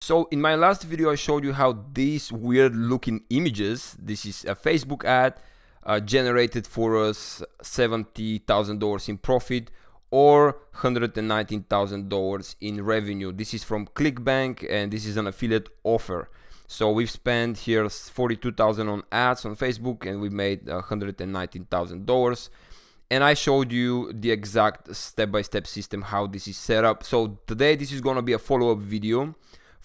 So in my last video, I showed you how these weird looking images, this is a Facebook ad, generated for us $70,000 in profit or $119,000 in revenue. This is from ClickBank and this is an affiliate offer. So we've spent here $42,000 on ads on Facebook and we made $119,000. And I showed you the exact step-by-step system how this is set up. So today this is going to be a follow-up video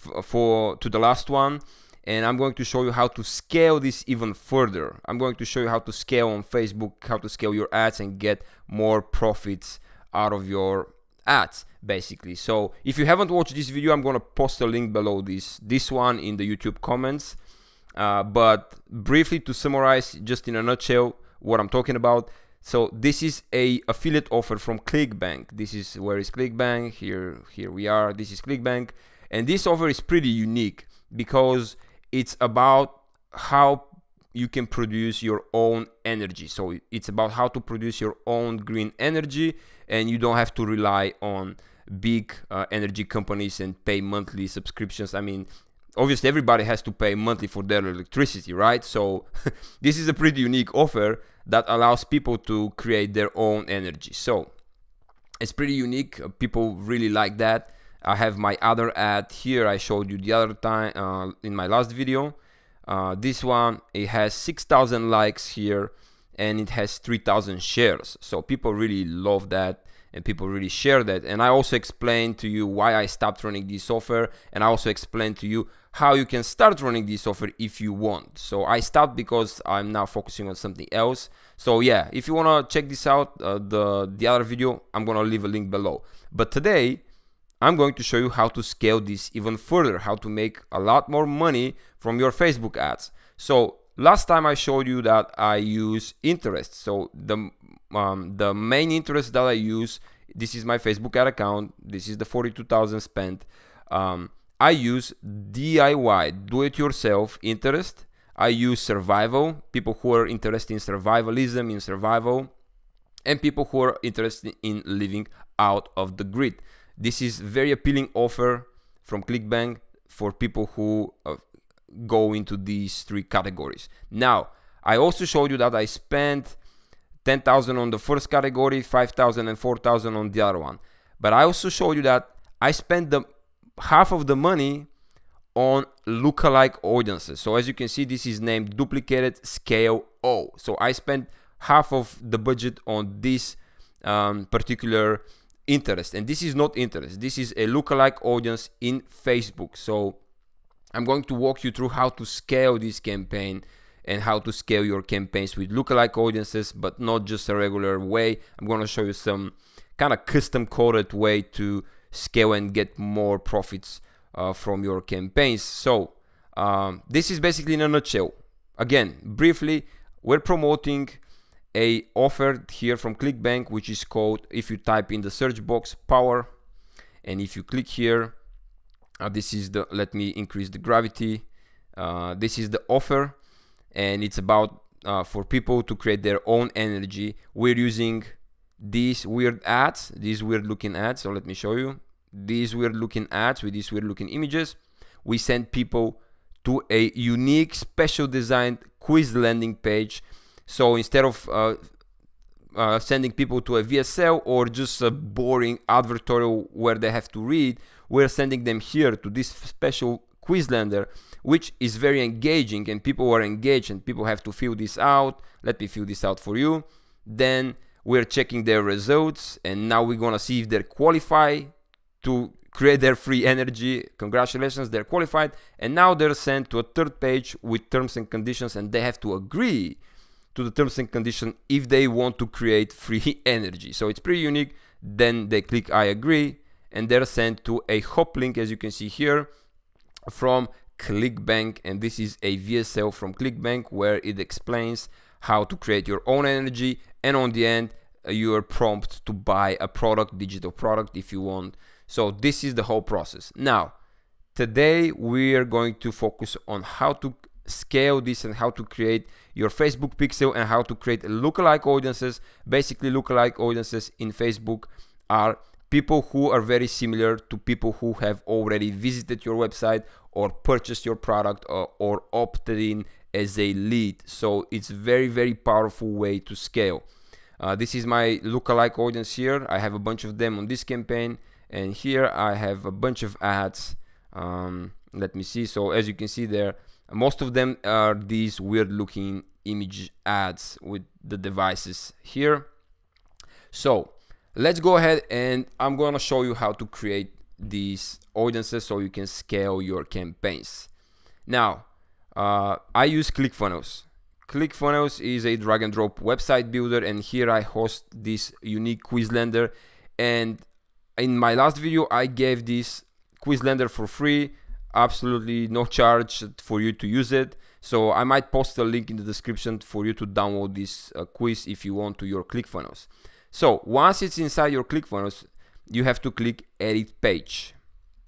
to the last one, and I'm going to show you how to scale this even further. I'm going to show you how to scale on Facebook, how to scale your ads and get more profits out of your ads basically. So if you haven't watched this video, I'm going to post a link below this one in the YouTube comments, but briefly to summarize just in a nutshell what I'm talking about. So this is a affiliate offer from ClickBank. This is where is ClickBank. Here we are. This is ClickBank. And this offer is pretty unique because it's about how you can produce your own energy. So it's about how to produce your own green energy, and you don't have to rely on big energy companies and pay monthly subscriptions. I mean, obviously everybody has to pay monthly for their electricity, right? So this is a pretty unique offer that allows people to create their own energy. So it's pretty unique. People really like that. I have my other ad here. I showed you the other time in my last video. This one, it has 6,000 likes here and it has 3,000 shares. So people really love that and people really share that. And I also explained to you why I stopped running this offer, and I also explained to you how you can start running this offer if you want. So I stopped because I'm now focusing on something else. So yeah, if you want to check this out, the other video, I'm going to leave a link below. But today, I'm going to show you how to scale this even further, how to make a lot more money from your Facebook ads. So last time I showed you that I use interest. So the main interest that I use, this is my Facebook ad account. This is the 42,000 spent. I use DIY, do-it-yourself interest. I use survival, people who are interested in survivalism, in survival, and people who are interested in living out of the grid. This is very appealing offer from ClickBank for people who go into these three categories. Now, I also showed you that I spent 10,000 on the first category, 5,000 and 4,000 on the other one. But I also showed you that I spent half of the money on lookalike audiences. So as you can see, this is named duplicated scale O. So I spent half of the budget on this particular interest, and this is not interest, this is a lookalike audience in Facebook. So I'm going to walk you through how to scale this campaign and how to scale your campaigns with lookalike audiences, but not just a regular way. I'm going to show you some kind of custom coded way to scale and get more profits from your campaigns. So this is basically in a nutshell. Again, briefly, we're promoting a offer here from ClickBank, which is called, if you type in the search box, power, and if you click here, this is the, let me increase the gravity, this is the offer, and it's about for people to create their own energy. We're using these weird ads, these weird looking ads. So let me show you these weird looking ads with these weird looking images. We send people to a unique special designed quiz landing page. So instead of sending people to a VSL or just a boring advertorial where they have to read, we're sending them here to this special quiz lander, which is very engaging, and people are engaged and people have to fill this out. Let me fill this out for you. Then we're checking their results, and now we're gonna see if they're qualified to create their free energy. Congratulations, they're qualified. And now they're sent to a third page with terms and conditions, and they have to agree to the terms and conditions if they want to create free energy. So it's pretty unique. Then they click I agree, and they're sent to a hop link, as you can see here, from ClickBank. And this is a VSL from ClickBank where it explains how to create your own energy, and on the end you are prompted to buy a product, digital product, if you want. So this is the whole process. Now today we are going to focus on how to scale this and how to create your Facebook pixel and how to create lookalike audiences. Basically, lookalike audiences in Facebook are people who are very similar to people who have already visited your website or purchased your product, or opted in as a lead. So it's very, very powerful way to scale. This is my lookalike audience here. I have a bunch of them on this campaign, and here I have a bunch of ads. Let me see. So as you can see there, most of them are these weird looking image ads with the devices here. So let's go ahead, and I'm gonna show you how to create these audiences so you can scale your campaigns. Now, I use ClickFunnels. ClickFunnels is a drag and drop website builder, and here I host this unique Quizlander. And in my last video, I gave this Quizlander for free, absolutely no charge for you to use it. So I might post a link in the description for you to download this quiz if you want to your ClickFunnels. So once it's inside your ClickFunnels, you have to click edit page.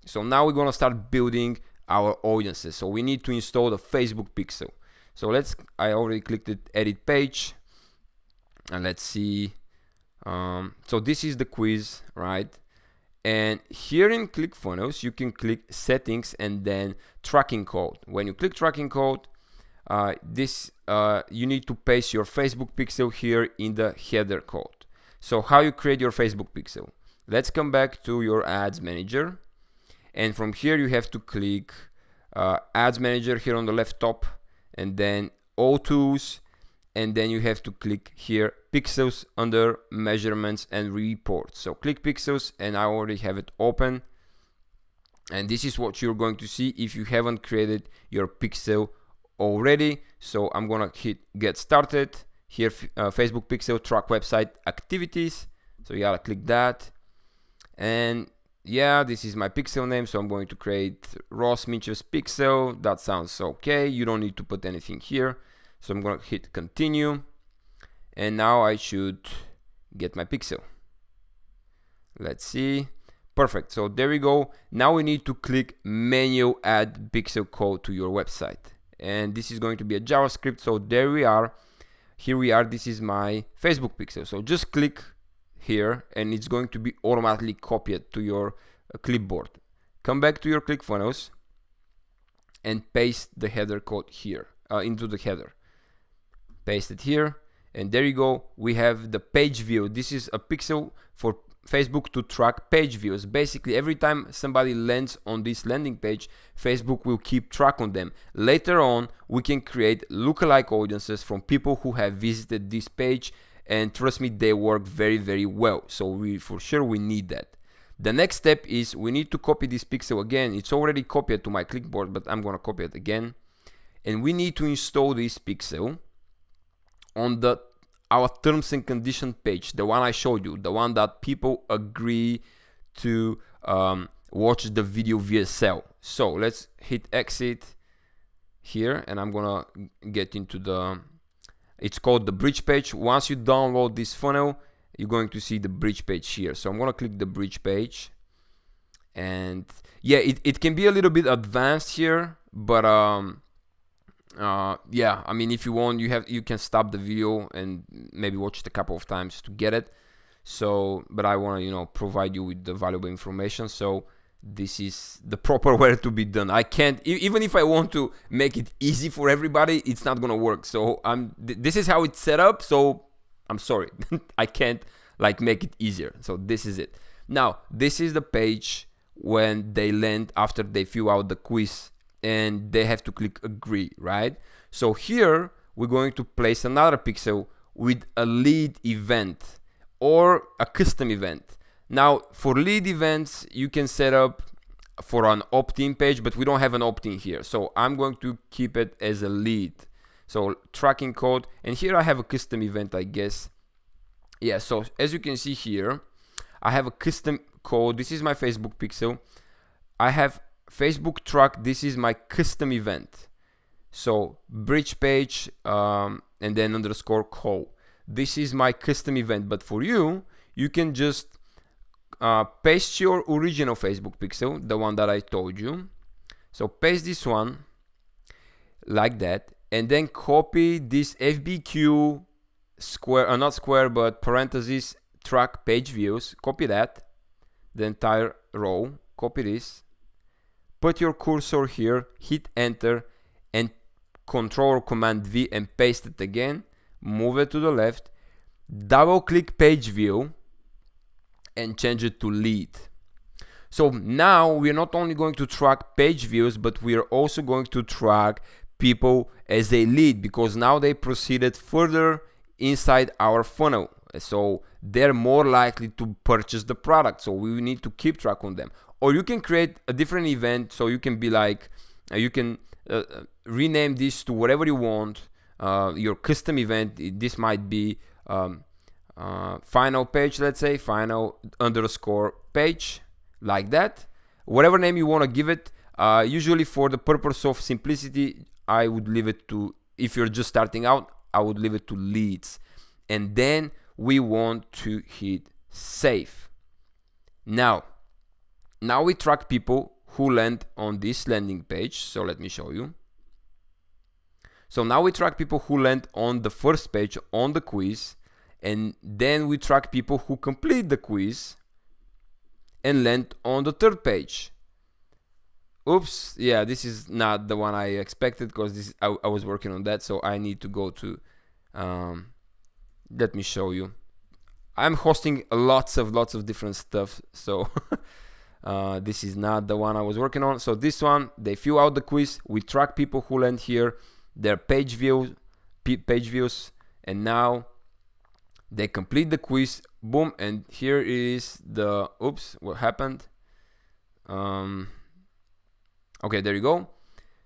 So now we're gonna start building our audiences. So we need to install the Facebook pixel. So I already clicked it, edit page, and let's see. So this is the quiz, right? And here in ClickFunnels, you can click settings and then tracking code. When you click tracking code, you need to paste your Facebook pixel here in the header code. So how you create your Facebook pixel? Let's come back to your ads manager, and from here you have to click ads manager here on the left top, and then all tools, and then you have to click here pixels under measurements and reports. So click pixels, and I already have it open, and this is what you're going to see if you haven't created your pixel already. So I'm gonna hit get started here, Facebook pixel track website activities. So you gotta click that, and yeah, this is my pixel name, so I'm going to create Ross Minchev's pixel. That sounds okay. You don't need to put anything here. So I'm gonna hit continue, and now I should get my pixel. Let's see. Perfect. So there we go. Now we need to click manual add pixel code to your website, and this is going to be a JavaScript. So there we are. Here we are. This is my Facebook pixel. So just click here, and it's going to be automatically copied to your clipboard. Come back to your ClickFunnels and paste the header code here into the header. Paste it here, and there you go. We have the page view. This is a pixel for Facebook to track page views. Basically, every time somebody lands on this landing page, Facebook will keep track on them. Later on, we can create lookalike audiences from people who have visited this page, and trust me, they work very, very well. So for sure we need that. The next step is we need to copy this pixel again. It's already copied to my clipboard, but I'm gonna copy it again, and we need to install this pixel on our terms and condition page, the one I showed you, the one that people agree to watch the video via sell. So let's hit exit here, and I'm gonna get into it's called the bridge page. Once you download this funnel, you're going to see the bridge page here. So I'm gonna click the bridge page, and yeah, it can be a little bit advanced here, but yeah, I mean, if you want, you can stop the video and maybe watch it a couple of times to get it. So, but I want to provide you with the valuable information. So this is the proper way to be done. I can't, even if I want to make it easy for everybody, it's not gonna work. So this is how it's set up. So I'm sorry, I can't make it easier. So this is it. Now this is the page when they land after they fill out the quiz, and they have to click agree, right? So here we're going to place another pixel with a lead event or a custom event. Now for lead events, you can set up for an opt-in page, but we don't have an opt-in here. So I'm going to keep it as a lead. So tracking code, and here I have a custom event, I guess. Yeah, so as you can see here, I have a custom code. This is my Facebook pixel. I have Facebook track. This is my custom event. So bridge page and then underscore call. This is my custom event, but for you, you can just paste your original Facebook pixel, the one that I told you. So paste this one like that, and then copy this FBQ square, not square, but parentheses track page views. Copy that, the entire row, copy this, put your cursor here, hit enter, and Control or Command V and paste it again, move it to the left, double click page view and change it to lead. So now we're not only going to track page views, but we are also going to track people as a lead, because now they proceeded further inside our funnel, so they're more likely to purchase the product. So we need to keep track on them. Or you can create a different event, so you can be like, you can rename this to whatever you want, your custom event. This might be final page, let's say final underscore page, like that. Whatever name you want to give it. Usually for the purpose of simplicity, I would leave it to, if you're just starting out, I would leave it to leads. And then we want to hit save. Now we track people who land on this landing page. So let me show you. So now we track people who land on the first page on the quiz, and then we track people who complete the quiz and land on the third page. Oops, yeah, this is not the one I expected, because this I was working on that, so I need to go to let me show you. I'm hosting lots of different stuff, so this is not the one I was working on. So this one, they fill out the quiz, we track people who land here, their page views, and now they complete the quiz, boom, and here is the, oops, what happened? Okay, there you go.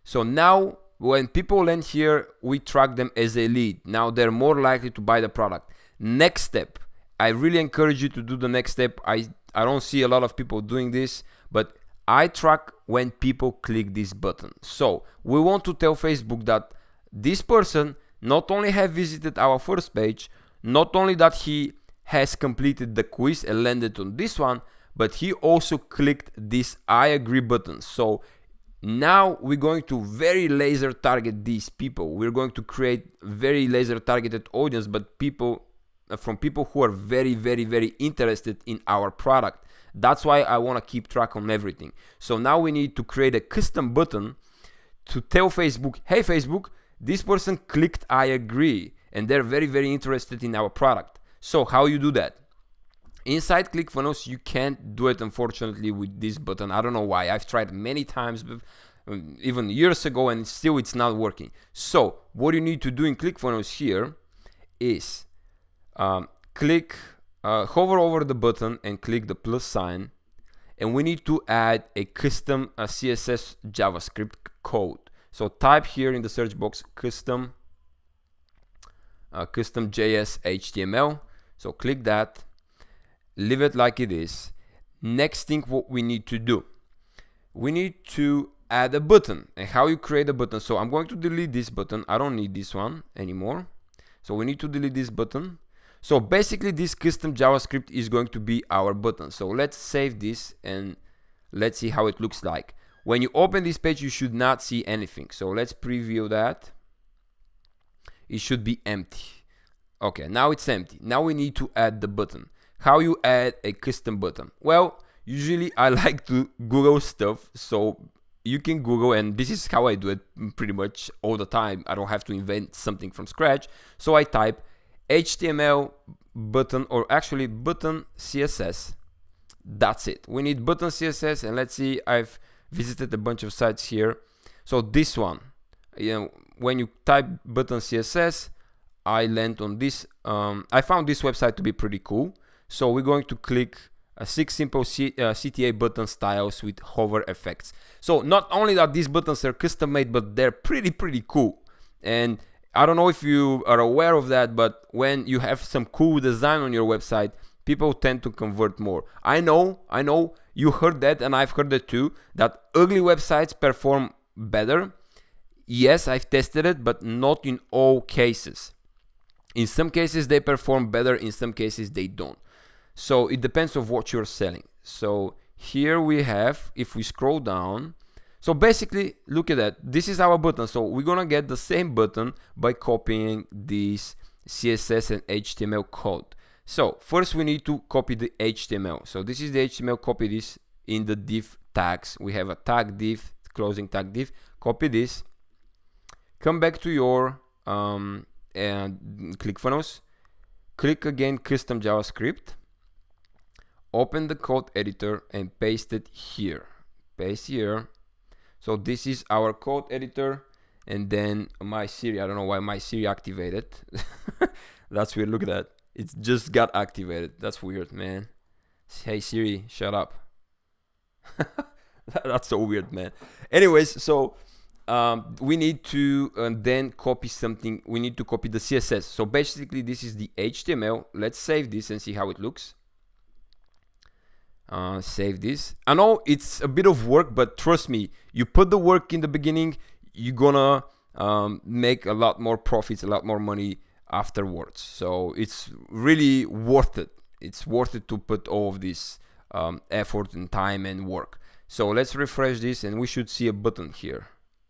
So now when people land here, we track them as a lead. Now they're more likely to buy the product. Next step, I really encourage you to do the next step. I don't see a lot of people doing this, but I track when people click this button. So we want to tell Facebook that this person not only have visited our first page, not only that he has completed the quiz and landed on this one, but he also clicked this I agree button. So now we're going to very laser target these people. We're going to create very laser targeted audience, but people who are very interested in our product. That's why I want to keep track on everything. So now we need to create a custom button to tell Facebook, hey Facebook, this person clicked I agree and they're very interested in our product. So how you do that? Inside ClickFunnels, you can't do it, unfortunately, with this button. I don't know why. I've tried many times, even years ago, and still it's not working. So what you need to do in ClickFunnels here is hover over the button and click the plus sign, and we need to add a custom CSS JavaScript code. So type here in the search box custom JS HTML. So click that. Leave it like it is. Next thing, what we need to do, we need to add a button. And how you create a button? So I'm going to delete this button. I don't need this one anymore. So we need to delete this button. So basically this custom JavaScript is going to be our button. So let's save this and let's see how it looks like. When you open this page, you should not see anything. So let's preview that. It should be empty. Okay, now it's empty. Now we need to add the button. How you add a custom button? Well, usually I like to Google stuff, so you can Google, and this is how I do it pretty much all the time. I don't have to invent something from scratch. So I type HTML button, or actually button CSS. That's it. We need button CSS, and let's see, I've visited a bunch of sites here. So this one, when you type button CSS, I land on this. I found this website to be pretty cool. So we're going to click 6 simple CTA button styles with hover effects. So not only that these buttons are custom made, but they're pretty cool. And I don't know if you are aware of that, but when you have some cool design on your website, people tend to convert more. I know you heard that, and I've heard it too, that ugly websites perform better. Yes, I've tested it, but not in all cases. In some cases they perform better, in some cases they don't. So it depends on what you're selling. So here we have, if we scroll down, so basically look at that. This is our button. So we're gonna get the same button by copying this CSS and HTML code. So first we need to copy the HTML. So this is the HTML. Copy this in the div tags. We have a tag div, closing tag div. Copy this. Come back to your and ClickFunnels. Click again custom JavaScript. Open the code editor and paste it here. Paste here. So this is our code editor, and then my Siri. I don't know why my Siri activated. That's weird. Look at that. It just got activated. That's weird, man. Hey Siri, shut up. That's so weird, man. Anyways, so we need to then copy something. We need to copy the CSS. So basically this is the HTML. Let's save this and see how it looks. Save this. I know it's a bit of work, but trust me, you put the work in the beginning, you're gonna make a lot more profits, a lot more money afterwards. So it's really worth it. It's worth it to put all of this effort and time and work. So let's refresh this and we should see a button here,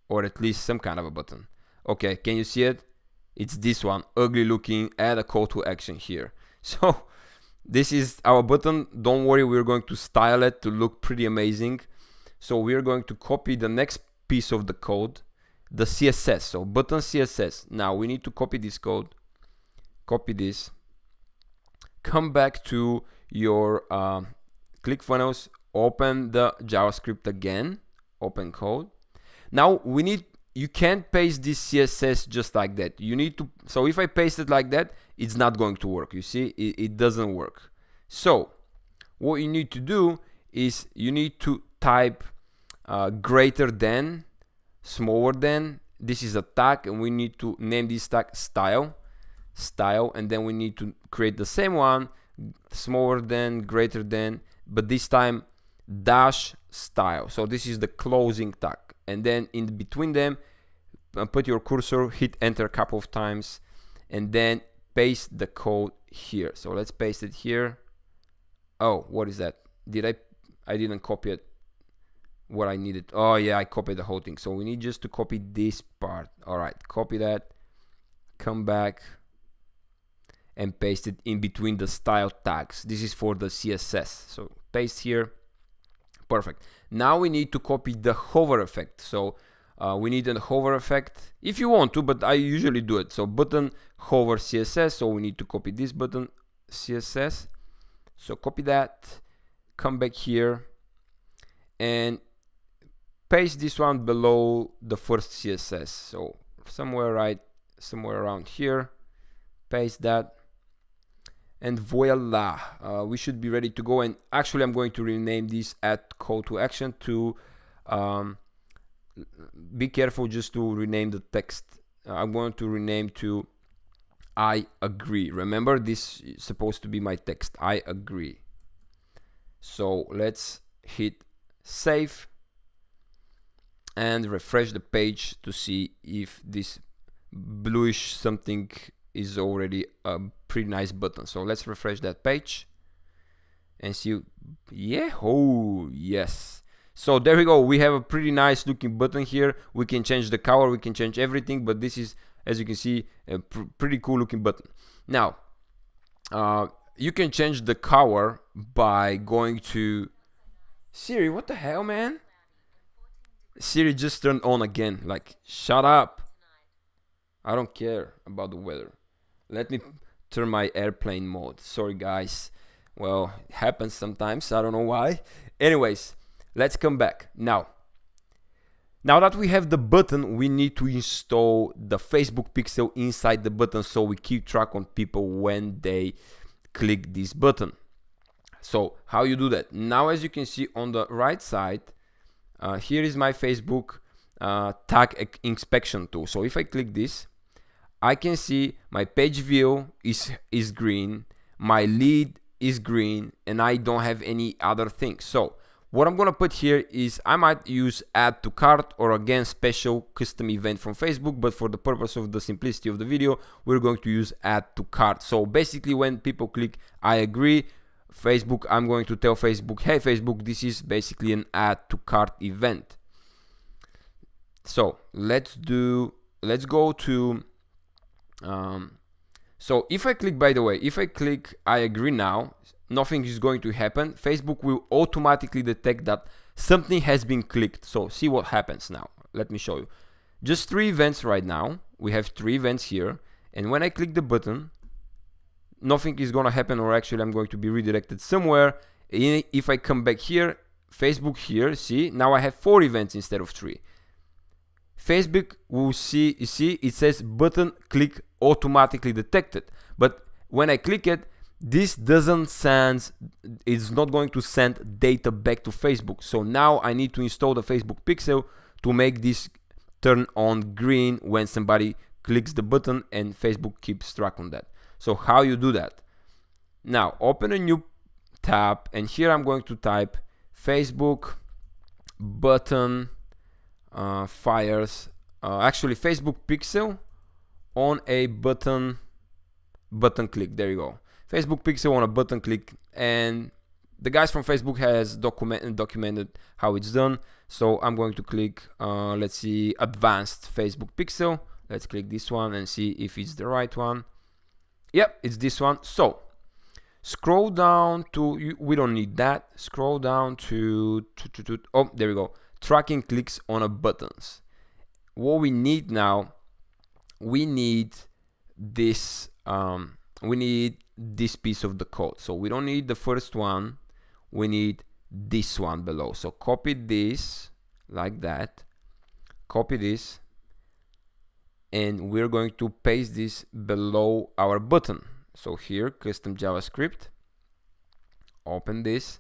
or at least some kind of a button. Okay, can you see it? It's this one, ugly looking. Add a call to action here. So this is our button. Don't worry, we're going to style it to look pretty amazing. So we're going to copy the next piece of the code, the CSS. So button CSS. Now we need to copy this code. Copy this. Come back to your ClickFunnels. Open the JavaScript again. Open code. Now we need. You can't paste this CSS just like that. You need to. So if I paste it like that, it's not going to work. You see, it doesn't work. So what you need to do is you need to type greater than, smaller than. This is a tag, and we need to name this tag style, and then we need to create the same one, smaller than, greater than, but this time dash style. So this is the closing tag, and then in between them, put your cursor, hit enter a couple of times, and then paste the code here. So let's paste it here. Oh, what is that? I didn't copy it what I needed. Oh yeah, I copied the whole thing. So we need just to copy this part. All right, copy that, come back and paste it in between the style tags. This is for the CSS. So paste here. Perfect. Now we need to copy the hover effect. So we need a hover effect if you want to, but I usually do it. So button hover CSS. So we need to copy this button CSS. So copy that, come back here and paste this one below the first CSS. So somewhere around here, paste that, and voila, we should be ready to go. And actually I'm going to rename this add call to action to be careful just to rename the text. I'm going to rename to I agree. Remember, this is supposed to be my text. I agree. So let's hit save and refresh the page to see if this bluish something is already a pretty nice button. So let's refresh that page and see. Yeah, oh yes. So there we go. We have a pretty nice looking button here. We can change the color, we can change everything, but this is, as you can see, a pretty cool looking button. Now you can change the color by going to Siri. What the hell, man? Siri just turned on again. Like, shut up. I don't care about the weather. Let me turn my airplane mode. Sorry guys. Well, it happens sometimes. I don't know why. Anyways, let's come back. Now that we have the button, we need to install the Facebook pixel inside the button so we keep track on people when they click this button. So how you do that? Now, as you can see on the right side, here is my Facebook tag inspection tool. So if I click this, I can see my page view is green, my lead is green, and I don't have any other things. So what I'm gonna put here is I might use add to cart, or again special custom event from Facebook, but for the purpose of the simplicity of the video, we're going to use add to cart. So basically when people click I agree, Facebook, I'm going to tell Facebook, hey Facebook, this is basically an add to cart event. So let's go to So if I click, by the way, if I click I agree now, nothing is going to happen. Facebook will automatically detect that something has been clicked. So see what happens now. Let me show you. Just 3 events right now. We have 3 events here. And when I click the button, nothing is going to happen, or actually I'm going to be redirected somewhere. If I come back here, Facebook here, see, now I have 4 events instead of 3. Facebook will see, you see, it says button click automatically detected. But when I click it, this doesn't send, it's not going to send data back to Facebook. So now I need to install the Facebook pixel to make this turn on green when somebody clicks the button, and Facebook keeps track on that. So how you do that? Now open a new tab, and here I'm going to type Facebook button fires, actually Facebook pixel on a button click. There you go. Facebook pixel on a button click, and the guys from Facebook has documented how it's done. So I'm going to click, let's see, advanced Facebook pixel. Let's click this one and see if it's the right one. Yep, it's this one. So scroll down to, we don't need that. Scroll down to oh, there we go. Tracking clicks on a buttons. What we need now, we need this piece of the code. So we don't need the first one, we need this one below. So copy this like that, copy this, and we're going to paste this below our button. So here, custom JavaScript, open this,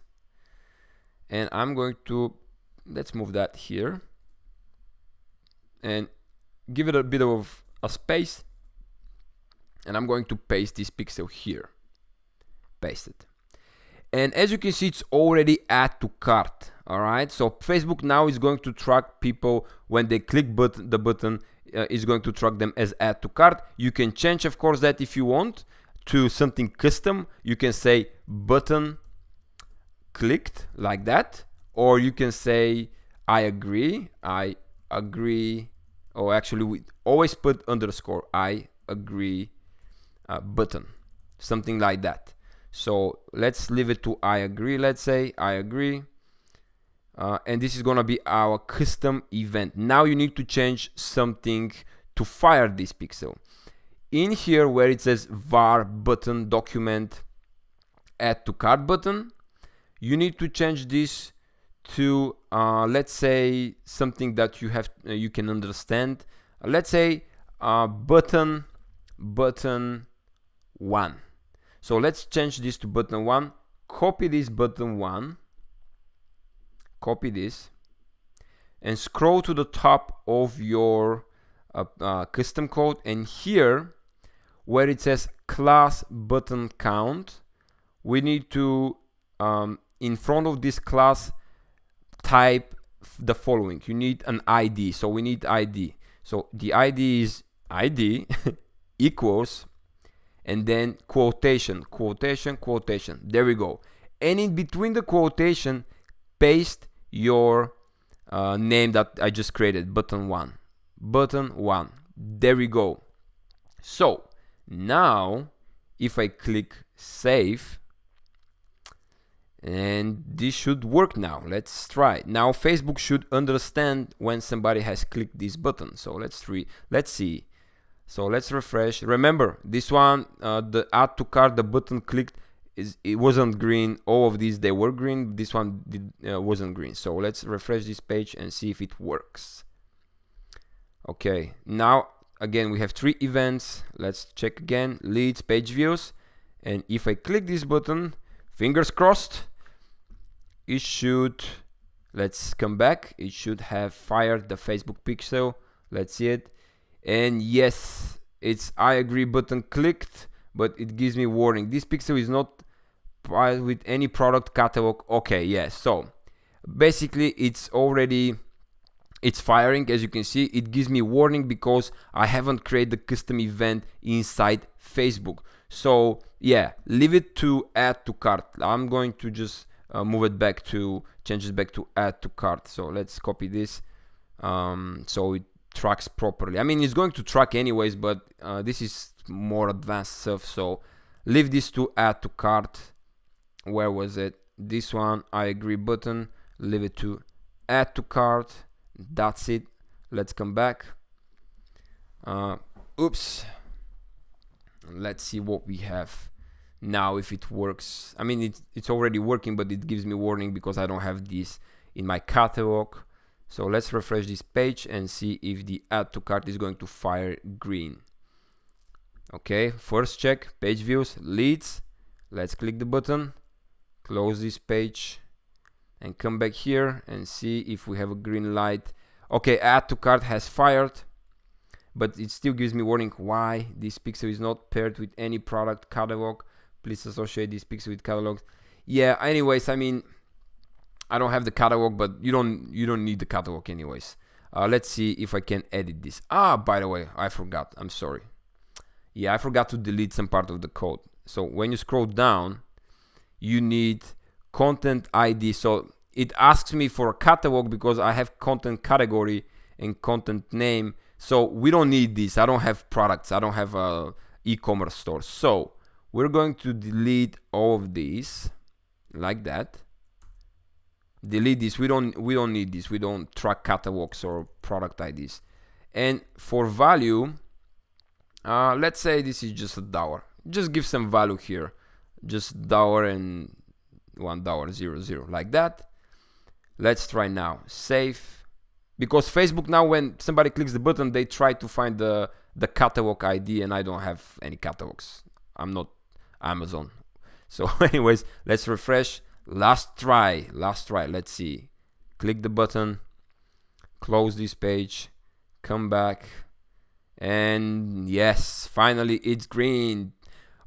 and I'm going to, let's move that here and give it a bit of a space, and I'm going to paste this pixel here. Paste it. And as you can see, it's already add to cart. All right, so Facebook now is going to track people when they click the button, is going to track them as add to cart. You can change, of course, that if you want to something custom. You can say button clicked like that, or you can say I agree, or actually we always put underscore I agree button, something like that. So let's leave it to I agree. Let's say I agree, and this is gonna be our custom event. Now you need to change something to fire this pixel. In here where it says var button document add to cart button, you need to change this to let's say something that you can understand. Let's say button 1. So let's change this to button 1. Copy this button 1, copy this, and scroll to the top of your custom code, and here where it says class button count, we need to in front of this class type the following. You need an ID, so we need ID. So the ID is ID equals, and then quotation. There we go. And in between the quotation, paste your name that I just created, button 1. There we go. So now if I click save, and this should work now. Let's try. Now Facebook should understand when somebody has clicked this button. So let's see. So let's refresh. Remember this one, the add to cart, the button clicked, it wasn't green. All of these, they were green. This one wasn't green. So let's refresh this page and see if it works. Okay, now again we have 3 events. Let's check again, leads, page views, and if I click this button, fingers crossed, it should, let's come back, it should have fired the Facebook pixel. Let's see it. And yes, it's I agree button clicked, but it gives me warning. This pixel is not with any product catalog. Okay, yes. So basically it's firing. As you can see, it gives me warning because I haven't created the custom event inside Facebook. So yeah, leave it to add to cart. I'm going to just move it back to, change it back to add to cart. So let's copy this. So it tracks properly. I mean, it's going to track anyways, but this is more advanced stuff. So leave this to add to cart. Where was it? This one, I agree button. Leave it to add to cart. That's it. Let's come back. Oops. Let's see what we have now, if it works. I mean, it's already working, but it gives me warning because I don't have this in my catalog. So let's refresh this page and see if the add to cart is going to fire green. Okay, first check, page views, leads. Let's click the button, close this page, and come back here and see if we have a green light. Okay, add to cart has fired, but it still gives me warning. Why? This pixel is not paired with any product catalog. Please associate this pixel with catalogs. Yeah, anyways, I mean, I don't have the catalog, but you don't need the catalog anyways. Let's see if I can edit this. By the way, I forgot. I'm sorry. Yeah, I forgot to delete some part of the code. So when you scroll down, you need content ID. So it asks me for a catalog because I have content category and content name. So we don't need this. I don't have products. I don't have a e-commerce store. So we're going to delete all of these like that. Delete this. We don't need this. We don't track catalogs or product IDs. And for value, let's say this is just $1. Just give some value here. Just $1 and $1.00 like that. Let's try now. Save. Because Facebook now, when somebody clicks the button, they try to find the catalog ID, and I don't have any catalogs. I'm not Amazon. So anyways, let's refresh. Last try. Let's see. Click the button, close this page, come back, and yes, finally it's green.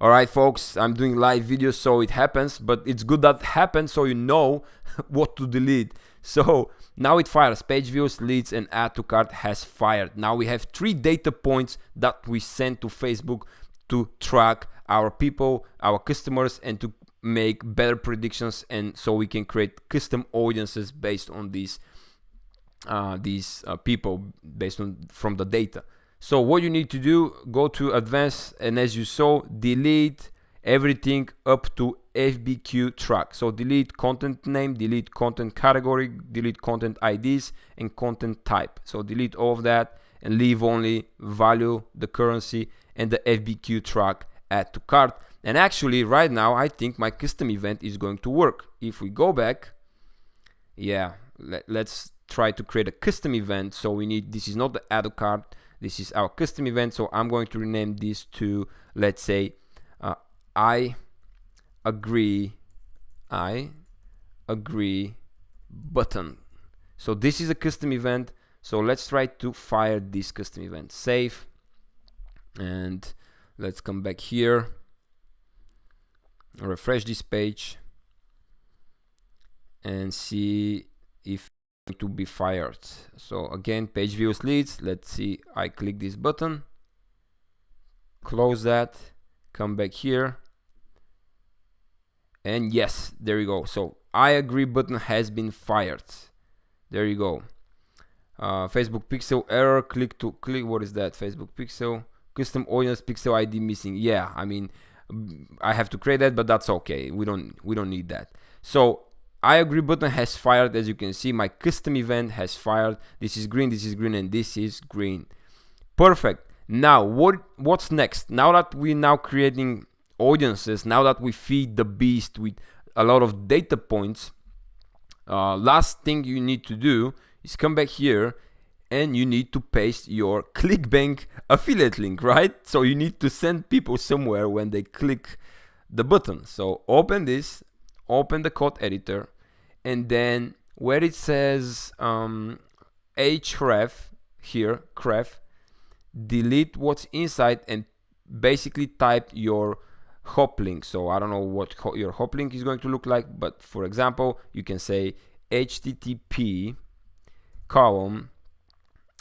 All right, folks, I'm doing live videos, so it happens, but it's good that happens so you know what to delete. So now it fires. Page views, leads, and add to cart has fired. Now we have 3 data points that we send to Facebook to track our people, our customers, and to make better predictions, and so we can create custom audiences based on these people, based on from the data. So what you need to do, go to advanced, and as you saw, delete everything up to FBQ track. So delete content name, delete content category, delete content IDs, and content type. So delete all of that and leave only value, the currency, and the FBQ track add to cart. And actually right now I think my custom event is going to work. If we go back, yeah, let's try to create a custom event. So we need, this is not the add to cart, this is our custom event. So I'm going to rename this to, let's say, I agree button. So this is a custom event. So let's try to fire this custom event. Save, and let's come back here, refresh this page, and see if it's to be fired. So again, page views, leads. Let's see. I click this button, close that, come back here, and yes, there you go. So I agree button has been fired. There you go. Facebook pixel error. Click. What is that? Facebook pixel custom audience pixel ID missing. Yeah, I mean, I have to create that, but that's okay. We don't need that. So I agree button has fired. As you can see, my custom event has fired. This is green, and this is green. Perfect. Now what's next? Now that we're now creating audiences, now that we feed the beast with a lot of data points, last thing you need to do is come back here and you need to paste your ClickBank affiliate link, right? So you need to send people somewhere when they click the button. So open this, open the code editor, and then where it says href here, cref, delete what's inside and basically type your hop link. So I don't know what your hop link is going to look like, but for example, you can say http column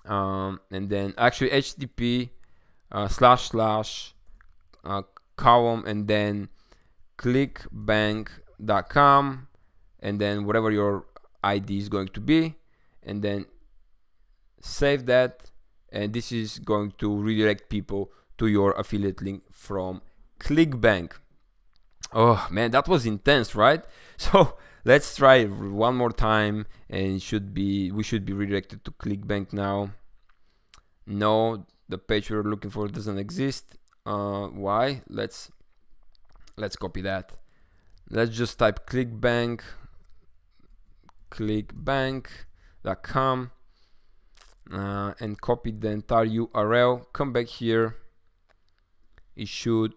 and then actually http / column and then clickbank.com and then whatever your ID is going to be, and then save that and this is going to redirect people to your affiliate link from ClickBank. Oh man, that was intense, right? So let's try one more time, and we should be redirected to ClickBank now. No, the page we're looking for doesn't exist. Why? Let's copy that. Let's just type clickbank.com and copy the entire URL. Come back here. It should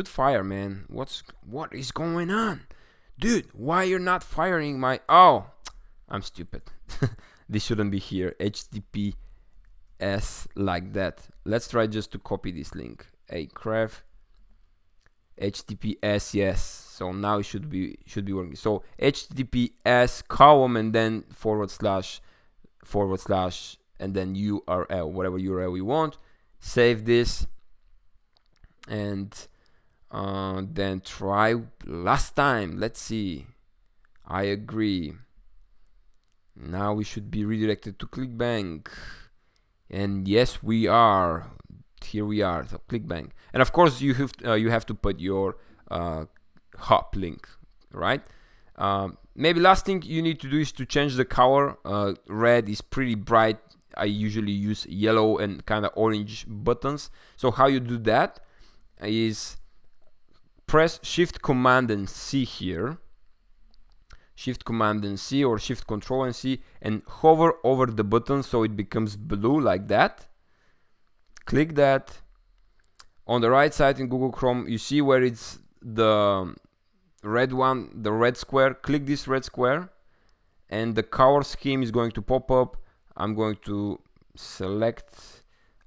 fire, man. What is going on, dude? Why you're not firing my? Oh, I'm stupid. This shouldn't be here. HTTPS like that. Let's try just to copy this link. Ahref HTTPS, yes. So now it should be working. So HTTPS column and then / and then URL, whatever URL we want. Save this and then try last time. Let's see. I agree. Now we should be redirected to ClickBank, and yes, we are. Here we are. So ClickBank, and of course you have to put your hop link, right? Maybe last thing you need to do is to change the color. Red is pretty bright. I usually use yellow and kind of orange buttons. So how you do that is press Shift Command and C here. Shift Command and C or Shift Control and C, and hover over the button so it becomes blue like that. Click that. On the right side in Google Chrome, you see where it's the red one, the red square. Click this red square and the color scheme is going to pop up. I'm going to select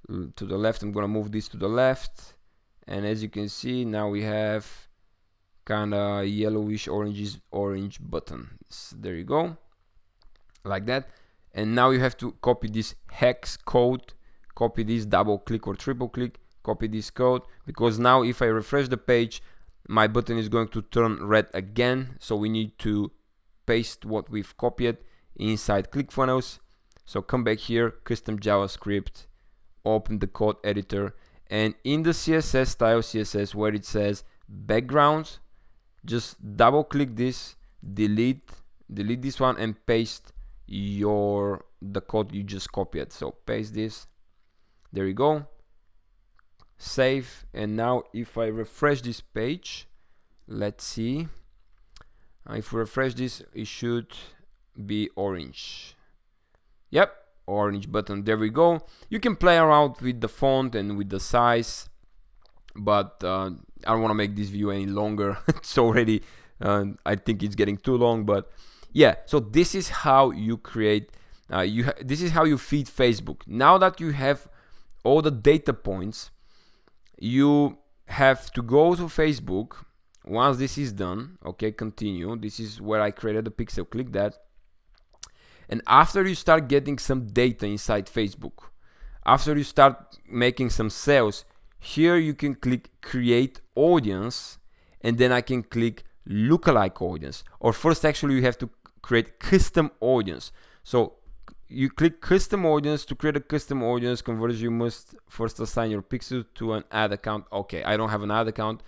to the left. I'm going to move this to the left, and as you can see, now we have kind of yellowish orange button. So there you go, like that. And now you have to copy this hex code. Copy this, double click or triple click, copy this code, because now if I refresh the page, my button is going to turn red again. So we need to paste what we've copied inside ClickFunnels. So come back here, custom JavaScript, open the code editor, and in the CSS, style CSS, where it says background, just double click this, delete this one, and paste the code you just copied. So paste this. There you go. Save. And now if I refresh this page, let's see. If we refresh this, it should be orange. Yep, orange button. There we go. You can play around with the font and with the size, but I don't want to make this video any longer. It's already, I think it's getting too long, but yeah. So this is how you create, this is how you feed Facebook. Now that you have all the data points, you have to go to Facebook. Once this is done, okay, continue. This is where I created the pixel. Click that. And after you start getting some data inside Facebook, after you start making some sales, here you can click create audience, and then I can click lookalike audience. Or first, actually, you have to create custom audience. So you click custom audience. To create a custom audience conversion, you must first assign your pixel to an ad account. Okay, I don't have an ad account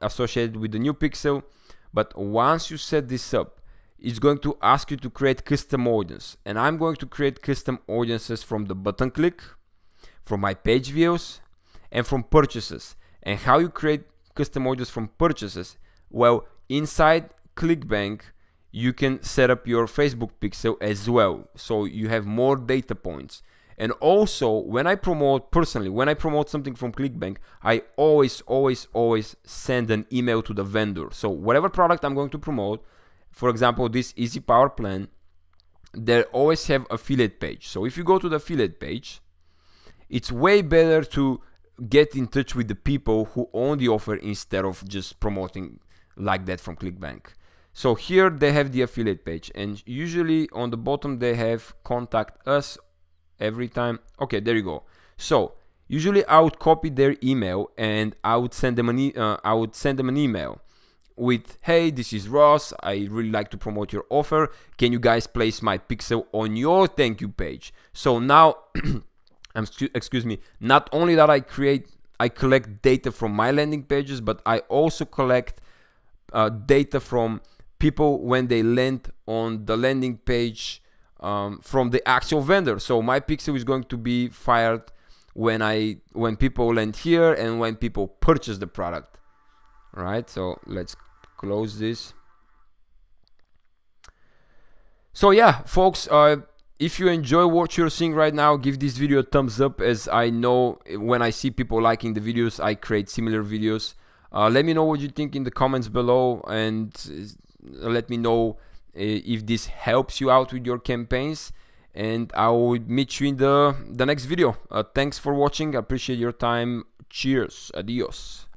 associated with the new pixel, but once you set this up, it's going to ask you to create custom audience, and I'm going to create custom audiences from the button click, from my page views, and from purchases. And how you create custom audience from purchases? Well, inside ClickBank, you can set up your Facebook pixel as well, so you have more data points. And also, when I promote something from ClickBank, I always send an email to the vendor. So whatever product I'm going to promote, for example, this Easy Power Plan, they always have affiliate page. So if you go to the affiliate page, it's way better to get in touch with the people who own the offer instead of just promoting like that from ClickBank. So here they have the affiliate page, and usually on the bottom they have contact us every time. Okay, there you go. So usually I would copy their email and I would send them an email. with, hey, this is Ross, I really like to promote your offer, can you guys place my pixel on your thank you page? So now excuse me, not only that I collect data from my landing pages, but I also collect data from people when they land on the landing page from the actual vendor. So my pixel is going to be fired when people land here and when people purchase the product. All right, so let's close this. So yeah, folks, if you enjoy what you're seeing right now, give this video a thumbs up, as I know when I see people liking the videos, I create similar videos. Let me know what you think in the comments below, and let me know if this helps you out with your campaigns, and I will meet you in the next video. Thanks for watching. I appreciate your time. Cheers. Adios.